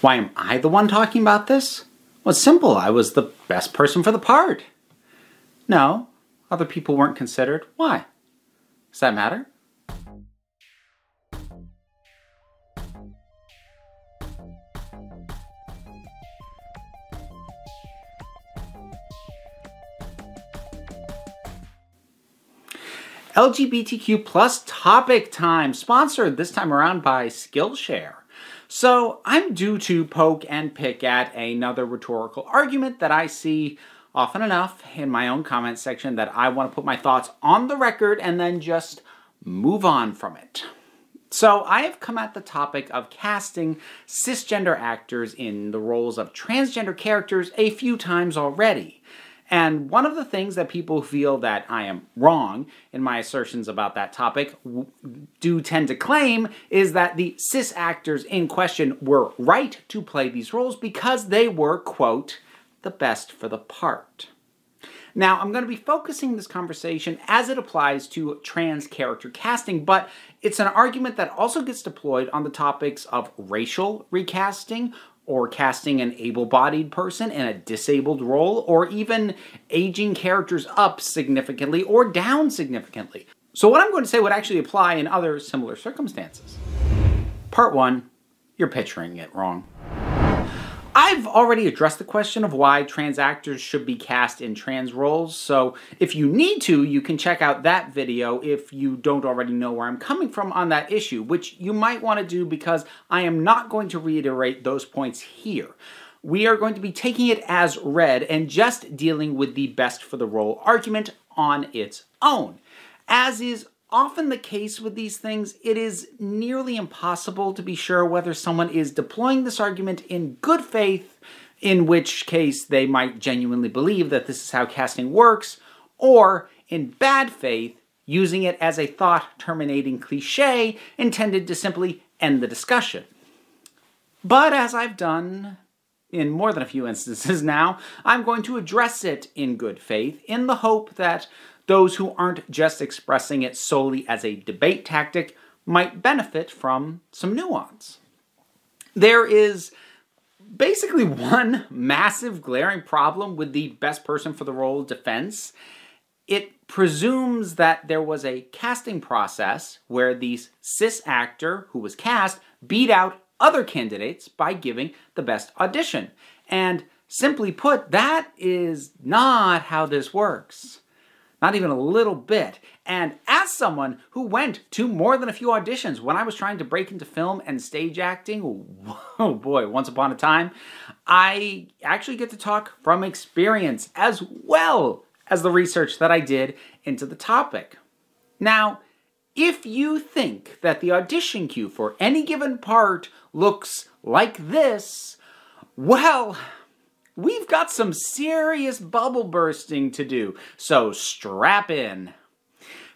Why am I the one talking about this? Well, it's simple. I was the best person for the part. No, other people weren't considered. Why? Does that matter? LGBTQ plus topic time, sponsored this time around by Skillshare. So I'm due to poke and pick at another rhetorical argument that I see often enough in my own comment section that I want to put my thoughts on the record and then just move on from it. So I have come at the topic of casting cisgender actors in the roles of transgender characters a few times already. And one of the things that people feel that I am wrong in my assertions about that topic do tend to claim is that the cis actors in question were right to play these roles because they were, quote, the best for the part. Now, I'm going to be focusing this conversation as it applies to trans character casting, but it's an argument that also gets deployed on the topics of racial recasting, or casting an able-bodied person in a disabled role, or even aging characters up significantly or down significantly. So what I'm going to say would actually apply in other similar circumstances. Part 1, you're picturing it wrong. I've already addressed the question of why trans actors should be cast in trans roles, so if you need to, you can check out that video if you don't already know where I'm coming from on that issue, which you might want to do because I am not going to reiterate those points here. We are going to be taking it as read and just dealing with the best for the role argument on its own. As is often the case with these things, it is nearly impossible to be sure whether someone is deploying this argument in good faith, in which case they might genuinely believe that this is how casting works, or in bad faith, using it as a thought-terminating cliche intended to simply end the discussion. But as I've done in more than a few instances now, I'm going to address it in good faith in the hope that those who aren't just expressing it solely as a debate tactic might benefit from some nuance. There is basically one massive glaring problem with the best person for the role defense. It presumes that there was a casting process where the cis actor who was cast beat out other candidates by giving the best audition. And simply put, that is not how this works. Not even a little bit. And as someone who went to more than a few auditions when I was trying to break into film and stage acting, oh boy, once upon a time, I actually get to talk from experience as well as the research that I did into the topic. Now, if you think that the audition queue for any given part looks like this, well, we've got some serious bubble bursting to do, so strap in.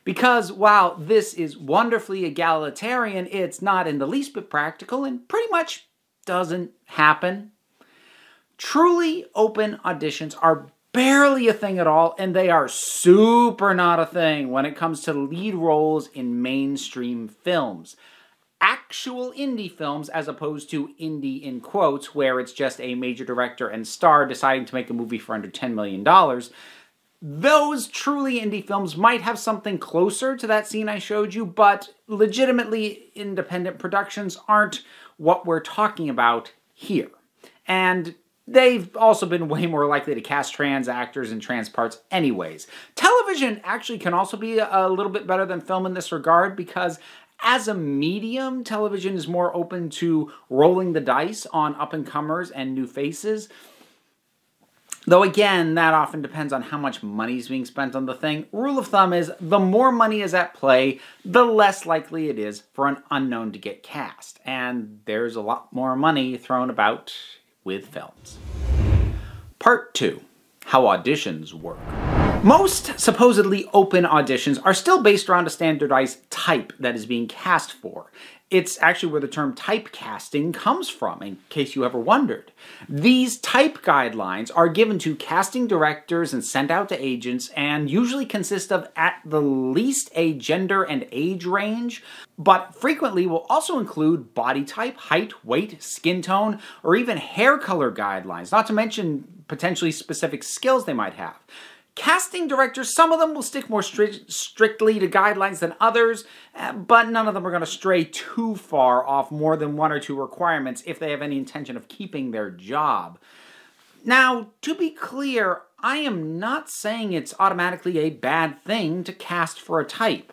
Because while this is wonderfully egalitarian, it's not in the least bit practical and pretty much doesn't happen. Truly open auditions are barely a thing at all, and they are super not a thing when it comes to lead roles in mainstream films. Actual indie films, as opposed to indie in quotes, where it's just a major director and star deciding to make a movie for under $10 million, those truly indie films might have something closer to that scene I showed you, but legitimately independent productions aren't what we're talking about here. And they've also been way more likely to cast trans actors in trans parts anyways. Television actually can also be a little bit better than film in this regard because as a medium, television is more open to rolling the dice on up-and-comers and new faces. Though again, that often depends on how much money is being spent on the thing. Rule of thumb is, the more money is at play, the less likely it is for an unknown to get cast. And there's a lot more money thrown about with films. Part 2. How auditions work. Most supposedly open auditions are still based around a standardized type that is being cast for. It's actually where the term typecasting comes from, in case you ever wondered. These type guidelines are given to casting directors and sent out to agents and usually consist of at the least a gender and age range, but frequently will also include body type, height, weight, skin tone, or even hair color guidelines, not to mention potentially specific skills they might have. Casting directors, some of them will stick more strictly to guidelines than others, but none of them are going to stray too far off more than one or two requirements if they have any intention of keeping their job. Now, to be clear, I am not saying it's automatically a bad thing to cast for a type.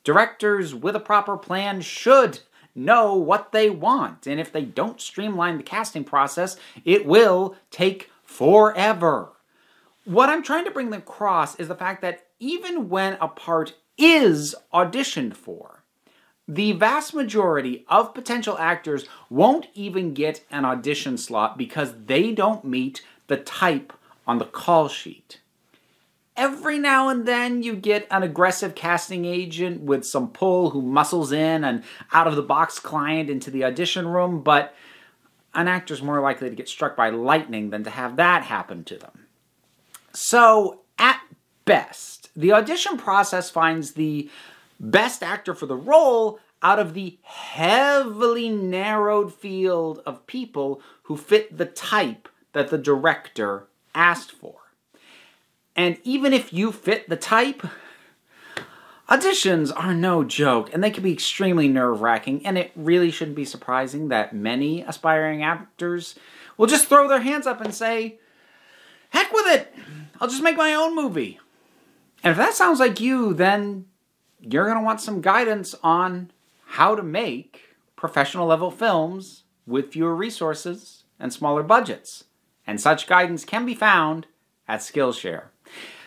Directors with a proper plan should know what they want, and if they don't streamline the casting process, it will take forever. What I'm trying to bring across is the fact that even when a part is auditioned for, the vast majority of potential actors won't even get an audition slot because they don't meet the type on the call sheet. Every now and then you get an aggressive casting agent with some pull who muscles in an out-of-the-box client into the audition room, but an actor's more likely to get struck by lightning than to have that happen to them. So, at best, the audition process finds the best actor for the role out of the heavily narrowed field of people who fit the type that the director asked for. And even if you fit the type, auditions are no joke, and they can be extremely nerve-wracking, and it really shouldn't be surprising that many aspiring actors will just throw their hands up and say, "Heck with it! I'll just make my own movie." And if that sounds like you, then you're going to want some guidance on how to make professional level films with fewer resources and smaller budgets. And such guidance can be found at Skillshare.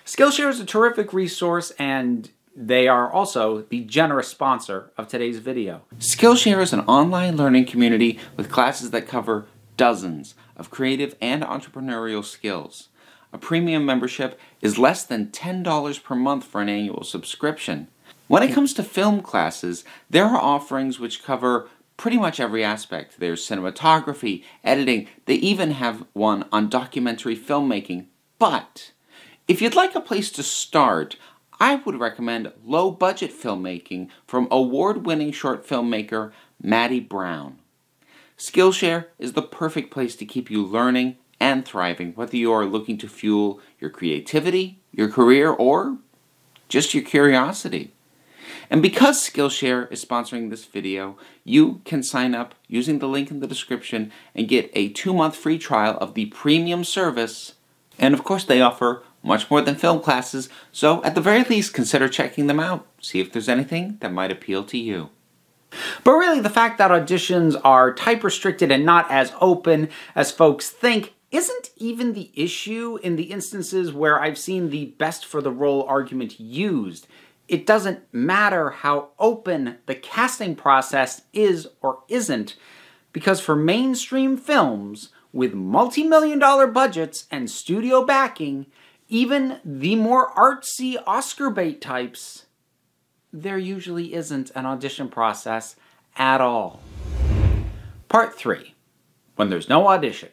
Skillshare is a terrific resource, and they are also the generous sponsor of today's video. Skillshare is an online learning community with classes that cover dozens of creative and entrepreneurial skills. A premium membership is less than $10 per month for an annual subscription. When it comes to film classes, there are offerings which cover pretty much every aspect. There's cinematography, editing, they even have one on documentary filmmaking. But if you'd like a place to start, I would recommend low-budget filmmaking from award-winning short filmmaker Maddie Brown. Skillshare is the perfect place to keep you learning and thriving, whether you are looking to fuel your creativity, your career, or just your curiosity. And because Skillshare is sponsoring this video, you can sign up using the link in the description and get a 2-month free trial of the premium service. And of course they offer much more than film classes, so at the very least consider checking them out. See if there's anything that might appeal to you. But really, the fact that auditions are type restricted and not as open as folks think isn't even the issue in the instances where I've seen the best for the role argument used. It doesn't matter how open the casting process is or isn't, because for mainstream films with multi-million-dollar budgets and studio backing, even the more artsy Oscar bait types, there usually isn't an audition process at all. Part 3. When there's no audition,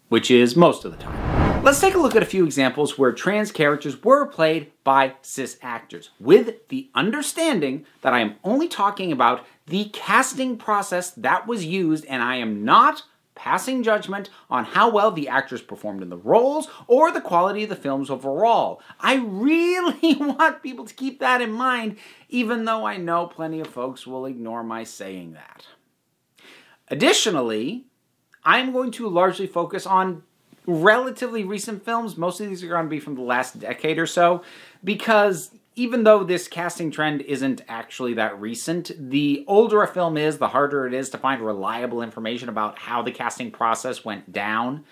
which is most of the time. Let's take a look at a few examples where trans characters were played by cis actors, with the understanding that I am only talking about the casting process that was used, and I am not passing judgment on how well the actors performed in the roles or the quality of the films overall. I really want people to keep that in mind, even though I know plenty of folks will ignore my saying that. Additionally, I'm going to largely focus on relatively recent films. Most of these are going to be from the last decade or so, because even though this casting trend isn't actually that recent, the older a film is, the harder it is to find reliable information about how the casting process went down.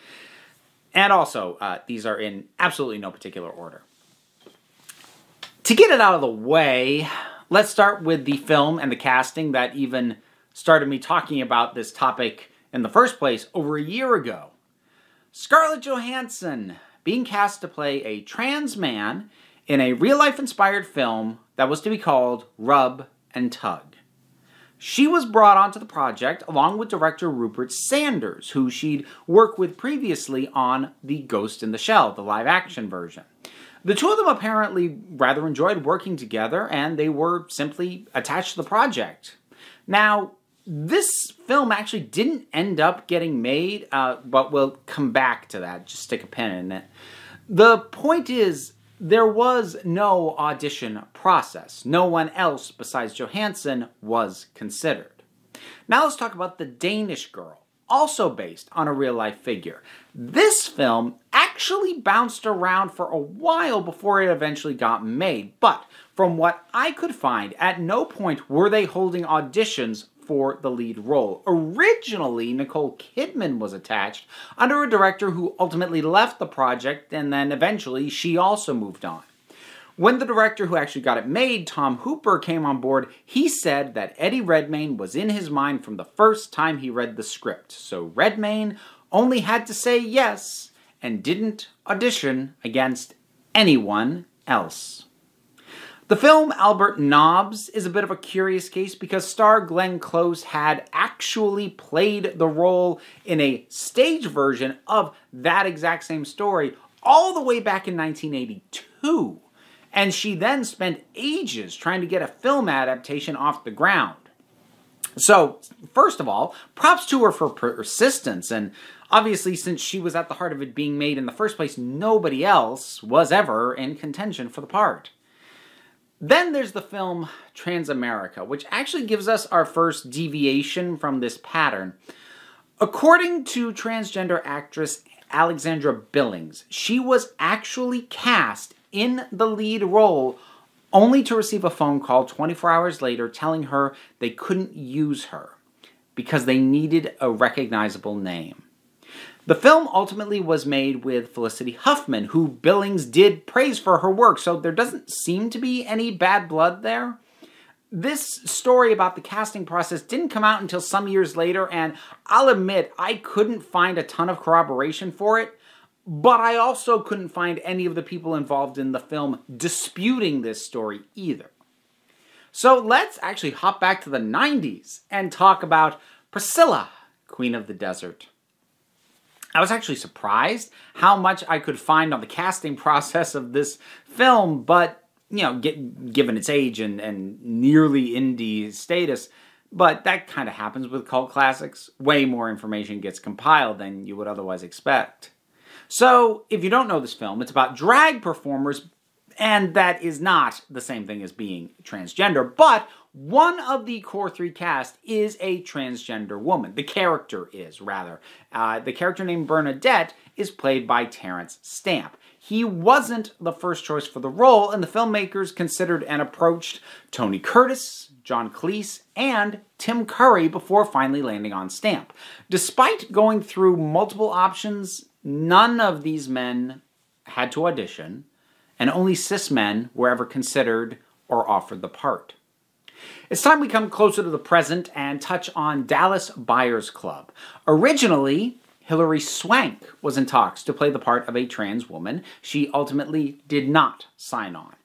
And also, these are in absolutely no particular order. To get it out of the way, let's start with the film and the casting that even started me talking about this topic in the first place over a year ago. Scarlett Johansson being cast to play a trans man in a real-life inspired film that was to be called Rub and Tug. She was brought onto the project along with director Rupert Sanders, who she'd worked with previously on The Ghost in the Shell, the live-action version. The two of them apparently rather enjoyed working together, and they were simply attached to the project. Now, this film actually didn't end up getting made, but we'll come back to that. Just stick a pin in it. The point is, there was no audition process. No one else besides Johansson was considered. Now let's talk about The Danish Girl, also based on a real-life figure. This film actually bounced around for a while before it eventually got made, but from what I could find, at no point were they holding auditions for the lead role. Originally, Nicole Kidman was attached under a director who ultimately left the project, and then eventually she also moved on. When the director who actually got it made, Tom Hooper, came on board, he said that Eddie Redmayne was in his mind from the first time he read the script. So Redmayne only had to say yes and didn't audition against anyone else. The film Albert Nobbs is a bit of a curious case because star Glenn Close had actually played the role in a stage version of that exact same story all the way back in 1982. And she then spent ages trying to get a film adaptation off the ground. So, first of all, props to her for persistence, and obviously since she was at the heart of it being made in the first place, nobody else was ever in contention for the part. Then there's the film Transamerica, which actually gives us our first deviation from this pattern. According to transgender actress Alexandra Billings, she was actually cast in the lead role only to receive a phone call 24 hours later telling her they couldn't use her because they needed a recognizable name. The film ultimately was made with Felicity Huffman, who Billings did praise for her work, so there doesn't seem to be any bad blood there. This story about the casting process didn't come out until some years later, and I'll admit I couldn't find a ton of corroboration for it, but I also couldn't find any of the people involved in the film disputing this story either. So let's actually hop back to the 90s and talk about Priscilla, Queen of the Desert. I was actually surprised how much I could find on the casting process of this film, but, you know, given its age and nearly indie status, but that kind of happens with cult classics. Way more information gets compiled than you would otherwise expect. So, if you don't know this film, it's about drag performers, and that is not the same thing as being transgender, but one of the core three cast is a transgender woman. The character is, rather. The character named Bernadette is played by Terrence Stamp. He wasn't the first choice for the role, and the filmmakers considered and approached Tony Curtis, John Cleese, and Tim Curry before finally landing on Stamp. Despite going through multiple options, none of these men had to audition, and only cis men were ever considered or offered the part. It's time we come closer to the present and touch on Dallas Buyers Club. Originally, Hilary Swank was in talks to play the part of a trans woman. She ultimately did not sign on.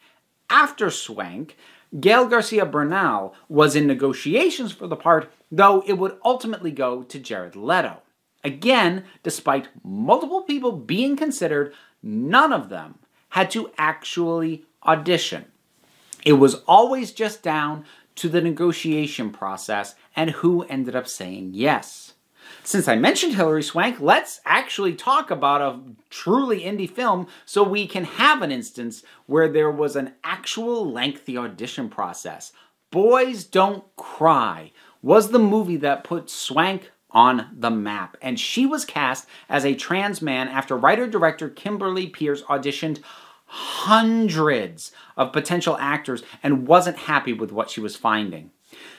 After Swank, Gael Garcia Bernal was in negotiations for the part, though it would ultimately go to Jared Leto. Again, despite multiple people being considered, none of them had to actually audition. It was always just down to the negotiation process and who ended up saying yes. Since I mentioned Hilary Swank, let's actually talk about a truly indie film so we can have an instance where there was an actual lengthy audition process. Boys Don't Cry was the movie that put Swank on the map, and she was cast as a trans man after writer-director Kimberly Pierce auditioned hundreds of potential actors and wasn't happy with what she was finding.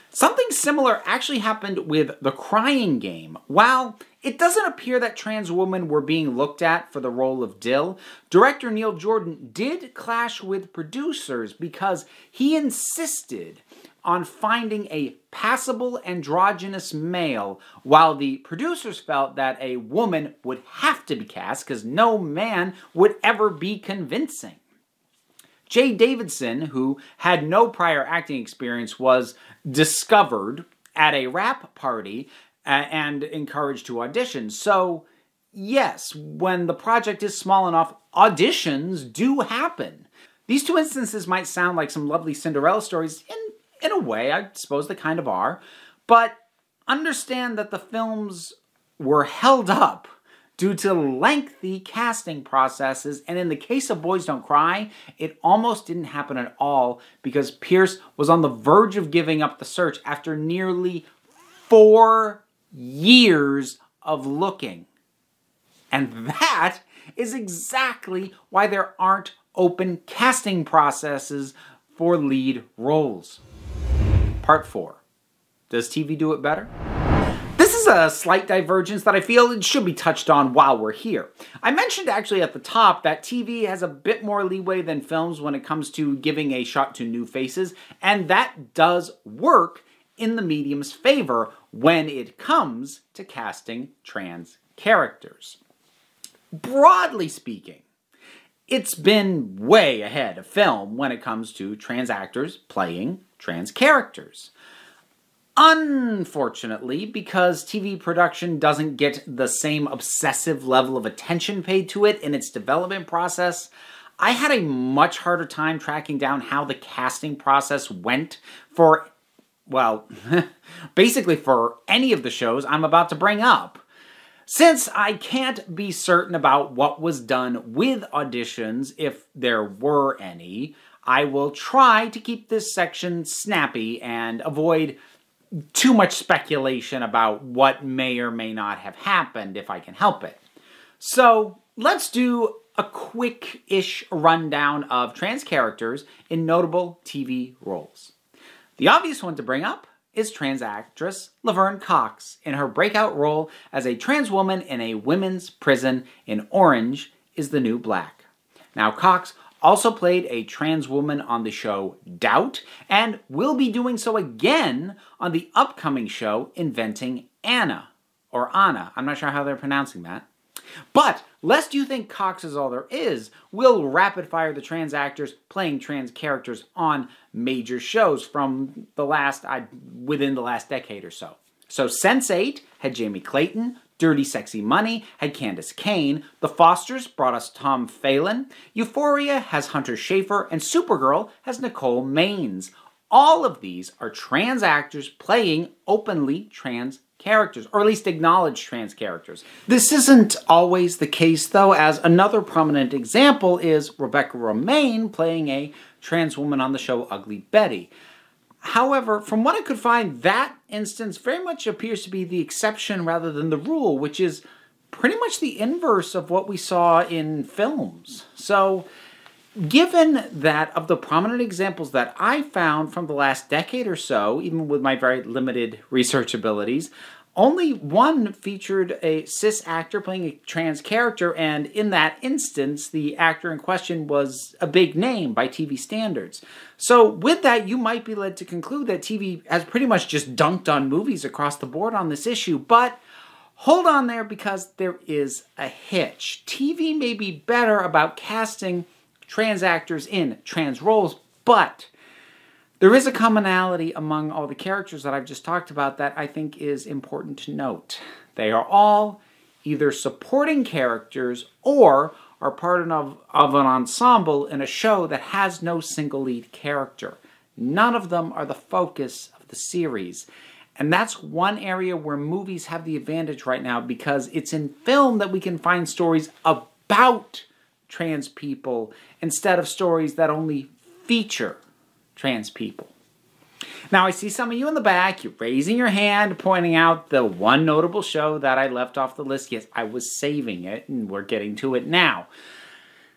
Something similar actually happened with The Crying Game. While it doesn't appear that trans women were being looked at for the role of Dill, director Neil Jordan did clash with producers because he insisted on finding a passable androgynous male, while the producers felt that a woman would have to be cast because no man would ever be convincing. Jay Davidson, who had no prior acting experience, was discovered at a wrap party and encouraged to audition. So, yes, when the project is small enough, auditions do happen. These two instances might sound like some lovely Cinderella stories. In a way, I suppose they kind of are. But understand that the films were held up due to lengthy casting processes, and in the case of Boys Don't Cry, it almost didn't happen at all because Pierce was on the verge of giving up the search after nearly 4 years of looking. And that is exactly why there aren't open casting processes for lead roles. Part 4. Does TV do it better? This is a slight divergence that I feel it should be touched on while we're here. I mentioned actually at the top that TV has a bit more leeway than films when it comes to giving a shot to new faces, and that does work in the medium's favor when it comes to casting trans characters. Broadly speaking, it's been way ahead of film when it comes to trans actors playing trans characters. Unfortunately, because TV production doesn't get the same obsessive level of attention paid to it in its development process, I had a much harder time tracking down how the casting process went for, well, basically for any of the shows I'm about to bring up. Since I can't be certain about what was done with auditions, if there were any, I will try to keep this section snappy and avoid too much speculation about what may or may not have happened if I can help it. So let's do a quick-ish rundown of trans characters in notable TV roles. The obvious one to bring up is trans actress Laverne Cox in her breakout role as a trans woman in a women's prison in Orange is the New Black. Now, Cox also played a trans woman on the show Doubt, and will be doing so again on the upcoming show Inventing Anna, or Anna. I'm not sure how they're pronouncing that. But, lest you think Cox is all there is, we'll rapid-fire the trans actors playing trans characters on major shows from within the last decade or so. So Sense8 had Jamie Clayton, Dirty Sexy Money had Candace Kane, The Fosters brought us Tom Phelan, Euphoria has Hunter Schafer, and Supergirl has Nicole Maines. All of these are trans actors playing openly trans characters, or at least acknowledged trans characters. This isn't always the case, though, as another prominent example is Rebecca Romijn playing a trans woman on the show Ugly Betty. However, from what I could find, that instance very much appears to be the exception rather than the rule, which is pretty much the inverse of what we saw in films. So, given that of the prominent examples that I found from the last decade or so, even with my very limited research abilities, only one featured a cis actor playing a trans character, and in that instance, the actor in question was a big name by TV standards. So with that, you might be led to conclude that TV has pretty much just dunked on movies across the board on this issue, but hold on there because there is a hitch. TV may be better about casting trans actors in trans roles, but there is a commonality among all the characters that I've just talked about that I think is important to note. They are all either supporting characters or are part of an ensemble in a show that has no single lead character. None of them are the focus of the series. And that's one area where movies have the advantage right now because it's in film that we can find stories about trans people instead of stories that only feature trans people. Now, I see some of you in the back, you're raising your hand, pointing out the one notable show that I left off the list. Yes, I was saving it, and we're getting to it now.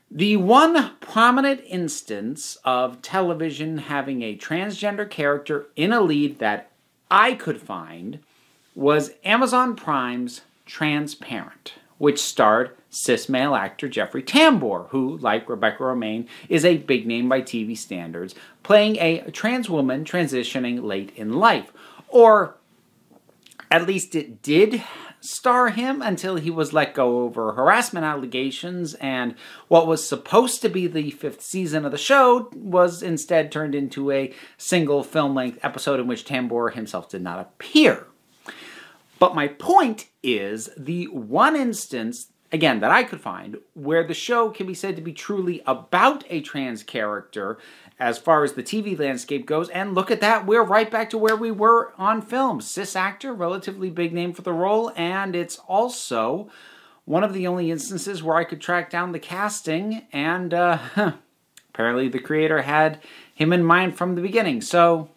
The one prominent instance of television having a transgender character in a lead that I could find was Amazon Prime's Transparent, which starred cis male actor Jeffrey Tambor, who, like Rebecca Romijn, is a big name by TV standards, playing a trans woman transitioning late in life. Or, at least it did star him until he was let go over harassment allegations, and what was supposed to be the 5th season of the show was instead turned into a single film-length episode in which Tambor himself did not appear. But my point is, the one instance, again, that I could find, where the show can be said to be truly about a trans character as far as the TV landscape goes, and look at that, we're right back to where we were on film. Cis actor, relatively big name for the role, and it's also one of the only instances where I could track down the casting, and apparently the creator had him in mind from the beginning, so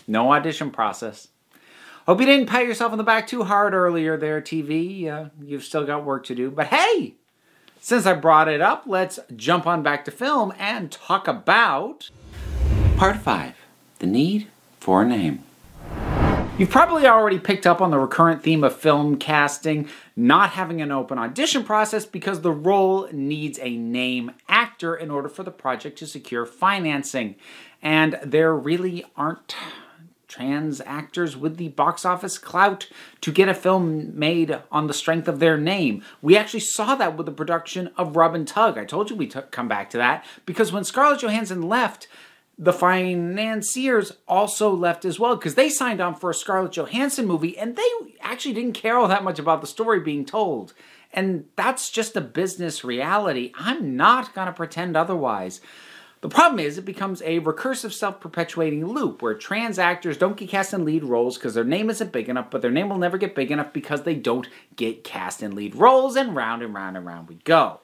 no audition process. Hope you didn't pat yourself on the back too hard earlier there, TV. You've still got work to do. But hey, since I brought it up, let's jump on back to film and talk about Part 5, the need for a name. You've probably already picked up on the recurrent theme of film casting not having an open audition process because the role needs a name actor in order for the project to secure financing. And there really aren't trans actors with the box office clout to get a film made on the strength of their name. We actually saw that with the production of Rub and Tug. I told you we'd come back to that because when Scarlett Johansson left, the financiers also left as well because they signed on for a Scarlett Johansson movie and they actually didn't care all that much about the story being told. And that's just a business reality. I'm not going to pretend otherwise. The problem is it becomes a recursive self-perpetuating loop where trans actors don't get cast in lead roles because their name isn't big enough, but their name will never get big enough because they don't get cast in lead roles, and round and round and round we go.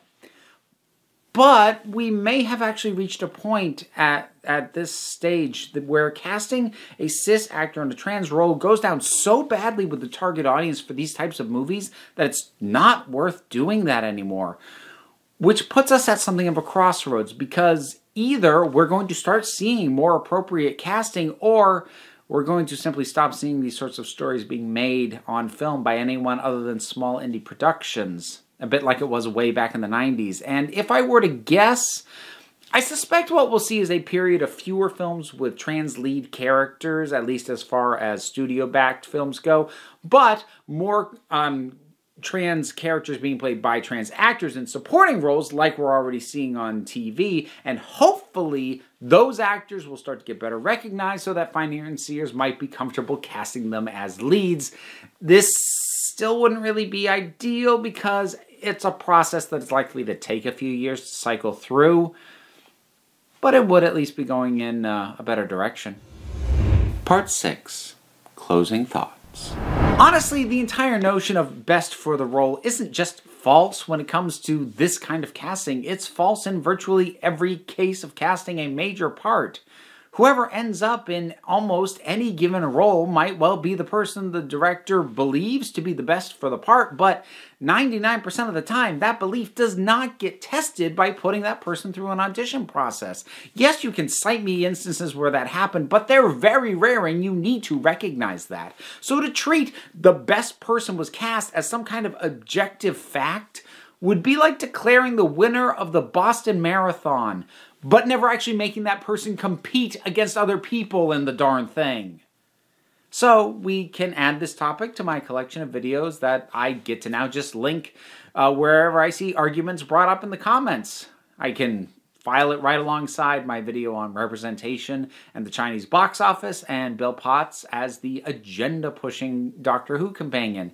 But we may have actually reached a point at this stage where casting a cis actor in a trans role goes down so badly with the target audience for these types of movies that it's not worth doing that anymore. Which puts us at something of a crossroads because either we're going to start seeing more appropriate casting or we're going to simply stop seeing these sorts of stories being made on film by anyone other than small indie productions. A bit like it was way back in the 90s. And if I were to guess, I suspect what we'll see is a period of fewer films with trans lead characters, at least as far as studio-backed films go, but more trans characters being played by trans actors in supporting roles like we're already seeing on TV, and hopefully those actors will start to get better recognized so that financiers might be comfortable casting them as leads. This still wouldn't really be ideal because it's a process that is likely to take a few years to cycle through, but it would at least be going in a better direction. Part 6, closing thoughts. Honestly, the entire notion of best for the role isn't just false when it comes to this kind of casting. It's false in virtually every case of casting a major part. Whoever ends up in almost any given role might well be the person the director believes to be the best for the part, but 99% of the time, that belief does not get tested by putting that person through an audition process. Yes, you can cite me instances where that happened, but they're very rare and you need to recognize that. So to treat the best person was cast as some kind of objective fact would be like declaring the winner of the Boston Marathon, but never actually making that person compete against other people in the darn thing. So we can add this topic to my collection of videos that I get to now just link wherever I see arguments brought up in the comments. I can file it right alongside my video on representation and the Chinese box office and Bill Potts as the agenda-pushing Doctor Who companion.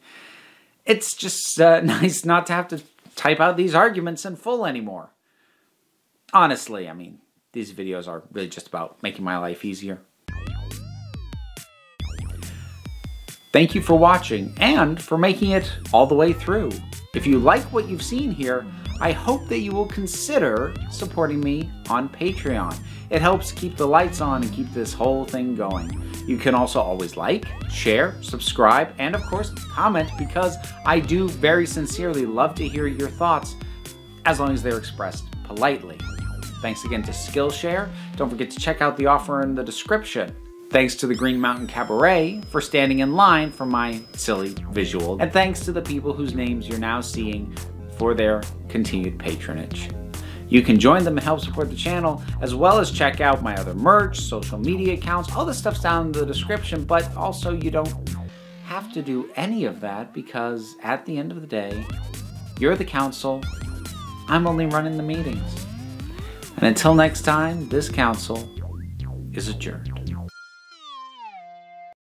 It's just nice not to have to type out these arguments in full anymore. Honestly, I mean, these videos are really just about making my life easier. Thank you for watching and for making it all the way through. If you like what you've seen here, I hope that you will consider supporting me on Patreon. It helps keep the lights on and keep this whole thing going. You can also always like, share, subscribe, and of course comment because I do very sincerely love to hear your thoughts as long as they're expressed politely. Thanks again to Skillshare. Don't forget to check out the offer in the description. Thanks to the Green Mountain Cabaret for standing in line for my silly visual. And thanks to the people whose names you're now seeing for their continued patronage. You can join them and help support the channel, as well as check out my other merch, social media accounts, all this stuff's down in the description, but also you don't have to do any of that because at the end of the day, you're the council, I'm only running the meetings. And until next time, this council is adjourned.